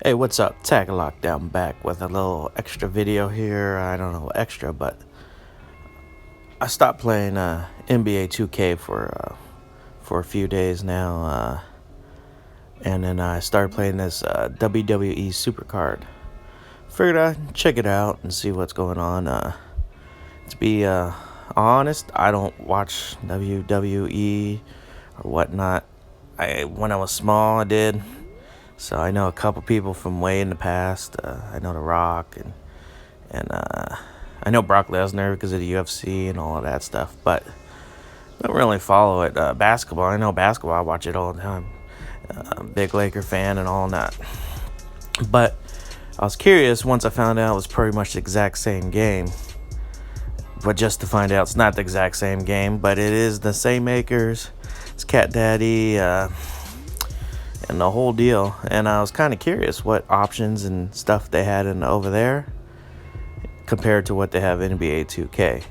Hey, what's up? Tag Lockdown back with a little extra video here. I don't know, extra, but I stopped playing NBA 2K for a few days now, and then I started playing this WWE SuperCard. Figured I'd check it out and see what's going on. To be honest, I don't watch WWE or whatnot. When I was small, I did. So I know a couple people from way in the past. I know The Rock and I know Brock Lesnar because of the UFC and all of that stuff. But I don't really follow it. Basketball, I know basketball. I watch it all the time. Big Laker fan and all that. But I was curious once I found out it was pretty much the exact same game. But just to find out it's not the exact same game, but it is the same makers. It's Cat Daddy. And the whole deal. And I was kind of curious what options and stuff they had over there compared to what they have in NBA 2K.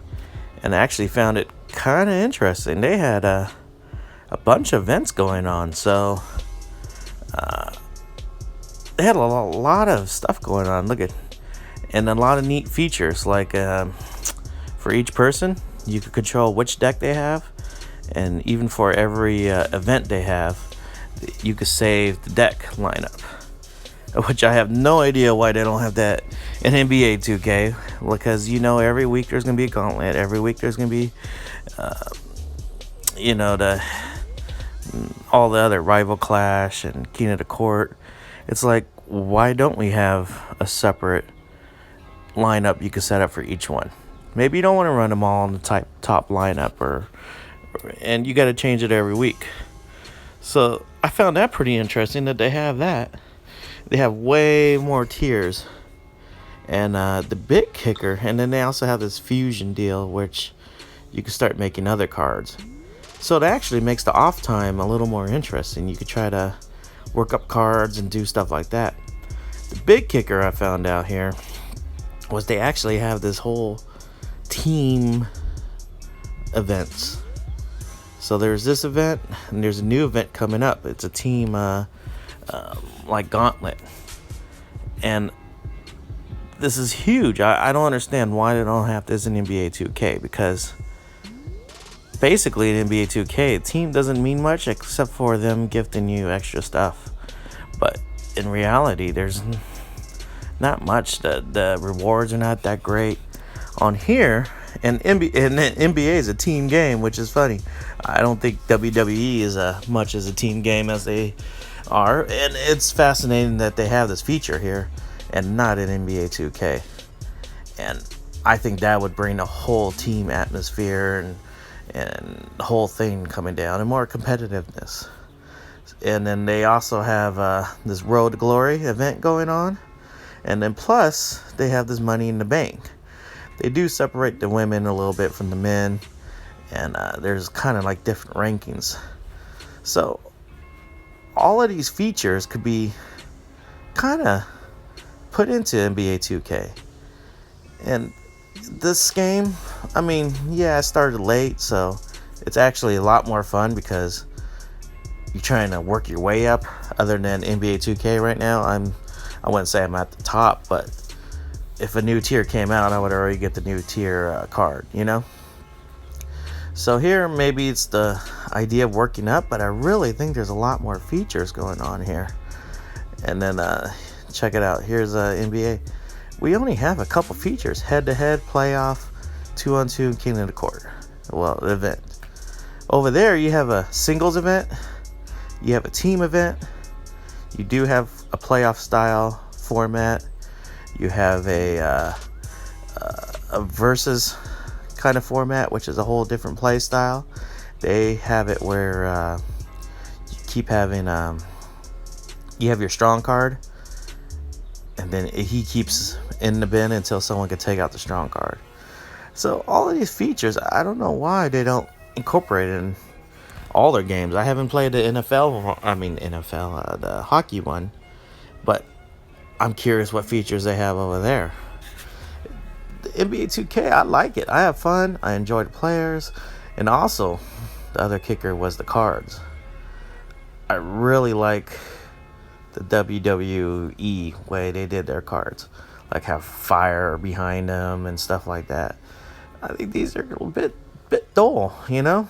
And I actually found it kind of interesting. They had a bunch of events going on. So they had a lot of stuff going on. And a lot of neat features. Like for each person, you could control which deck they have. And even for every event they have, you could save the deck lineup, which I have no idea why they don't have that in NBA 2K, because every week there's gonna be a gauntlet, every week there's gonna be all the other rival clash and king of the court. It's like, why don't we have a separate lineup you can set up for each one? Maybe you don't want to run them all in the top lineup, and you got to change it every week. So I found that pretty interesting that they have that. They have way more tiers. And the big kicker, and then they also have this fusion deal, which you can start making other cards. So it actually makes the off time a little more interesting. You could try to work up cards and do stuff like that. The big kicker I found out here was they actually have this whole team events. So there's this event, and there's a new event coming up. It's a team like gauntlet. And this is huge. I don't understand why they don't have this in NBA 2K, because basically in NBA 2K, a team doesn't mean much except for them gifting you extra stuff. But in reality, there's not much. The rewards are not that great. On here, and NBA is a team game, which is funny. I don't think WWE is as much as a team game as they are, and it's fascinating that they have this feature here and not in NBA 2K. And I think that would bring the whole team atmosphere and the whole thing coming down, and more competitiveness. And then they also have this Road to Glory event going on, and then plus they have this Money in the Bank. They do separate the women a little bit from the men, and there's kind of like different rankings. So all of these features could be kind of put into NBA 2K. And this game, I mean, yeah, I started late, so it's actually a lot more fun because you're trying to work your way up. Other than NBA 2K right now, I wouldn't say I'm at the top, but if a new tier came out, I would already get the new tier card, So here, maybe it's the idea of working up, but I really think there's a lot more features going on here. And then check it out. Here's NBA. We only have a couple features: head-to-head, playoff, 2-on-2, king of the court. Well, event. Over there, you have a singles event. You have a team event. You do have a playoff style format. You have a versus kind of format, which is a whole different play style. They have it where you keep having you have your strong card, and then he keeps in the bin until someone can take out the strong card. So all of these features, I don't know why they don't incorporate it in all their games. I haven't played the NFL, the hockey one, but I'm curious what features they have over there. The NBA 2K, I like it. I have fun. I enjoy the players. And also, the other kicker was the cards. I really like the WWE way they did their cards, like have fire behind them and stuff like that. I think these are a bit dull, you know.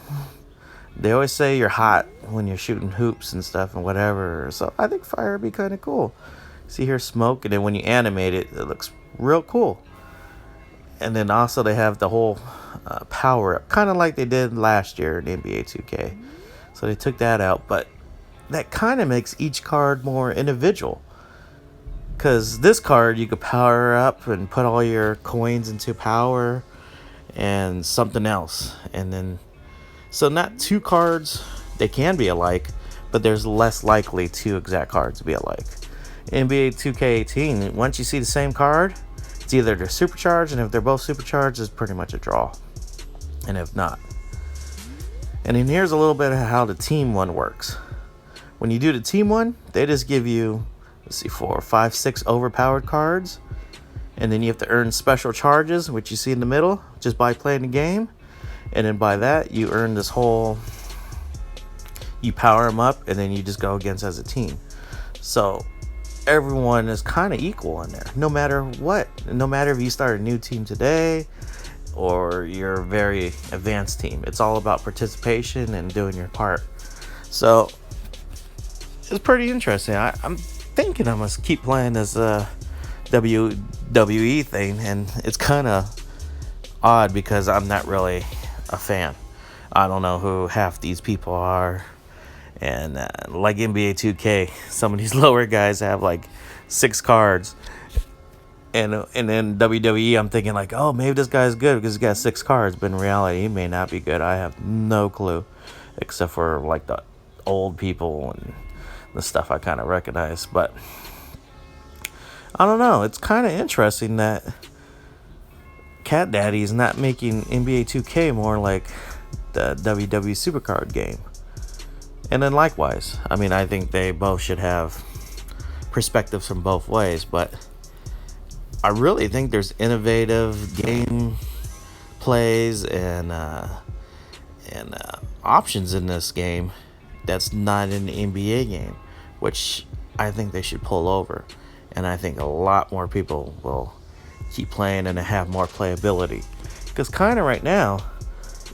They always say you're hot when you're shooting hoops and stuff and whatever. So I think fire would be kind of cool. See here smoke, and then when you animate it, it looks real cool. And then also they have the whole power up, kind of like they did last year in NBA 2K. So they took that out, but that kind of makes each card more individual. Because this card, you could power up and put all your coins into power and something else. And then, so not two cards, they can be alike, but there's less likely two exact cards to be alike. NBA 2K18, once you see the same card, it's either they're supercharged, and if they're both supercharged, it's pretty much a draw. And if not. And then here's a little bit of how the team one works. When you do the team one, they just give you, let's see, 4, 5, 6 overpowered cards. And then you have to earn special charges, which you see in the middle, just by playing the game. And then by that, you earn this whole, you power them up, and then you just go against as a team. So everyone is kind of equal in there, no matter what. No matter if you start a new team today or you're a very advanced team. It's all about participation and doing your part. So it's pretty interesting. I'm thinking I must keep playing this WWE thing, and it's kind of odd because I'm not really a fan. I don't know who half these people are, and like NBA 2K, some of these lower guys have like 6 cards, and then WWE, I'm thinking like, oh, maybe this guy's good because he's got 6 cards, but in reality, he may not be good. I have no clue, except for like the old people and the stuff I kind of recognize. But I don't know, it's kind of interesting that Cat Daddy is not making NBA 2K more like the WWEsuper card game. And then likewise, I mean, I think they both should have perspectives from both ways, but I really think there's innovative game plays and options in this game that's not in the NBA game, which I think they should pull over. And I think a lot more people will keep playing and have more playability. Because kind of right now,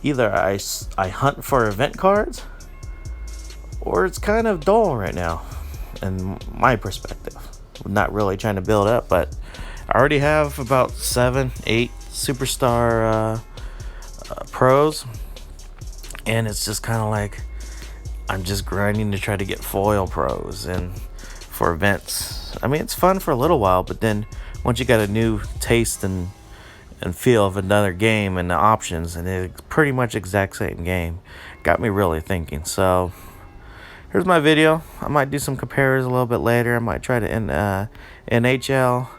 either I hunt for event cards, or it's kind of dull right now, in my perspective. I'm not really trying to build up, but I already have about 7, 8 superstar pros, and it's just kind of like I'm just grinding to try to get foil pros and for events. I mean, it's fun for a little while, but then once you got a new taste and feel of another game and the options, and it's pretty much exact same game, got me really thinking. So here's my video. I might do some compares a little bit later. I might try to NHL,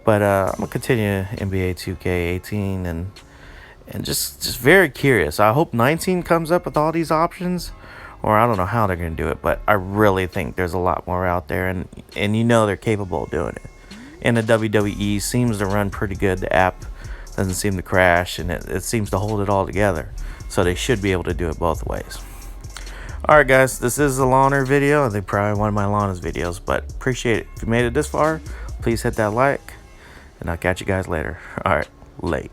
but I'm gonna continue NBA 2K18 and just very curious. I hope 19 comes up with all these options, or I don't know how they're gonna do it, but I really think there's a lot more out there, and you know they're capable of doing it. And the WWE seems to run pretty good. The app doesn't seem to crash, and it seems to hold it all together. So they should be able to do it both ways. Alright guys, this is a Lawner video. I think probably one of my Lawner's videos, but appreciate it. If you made it this far, please hit that like, and I'll catch you guys later. Alright, late.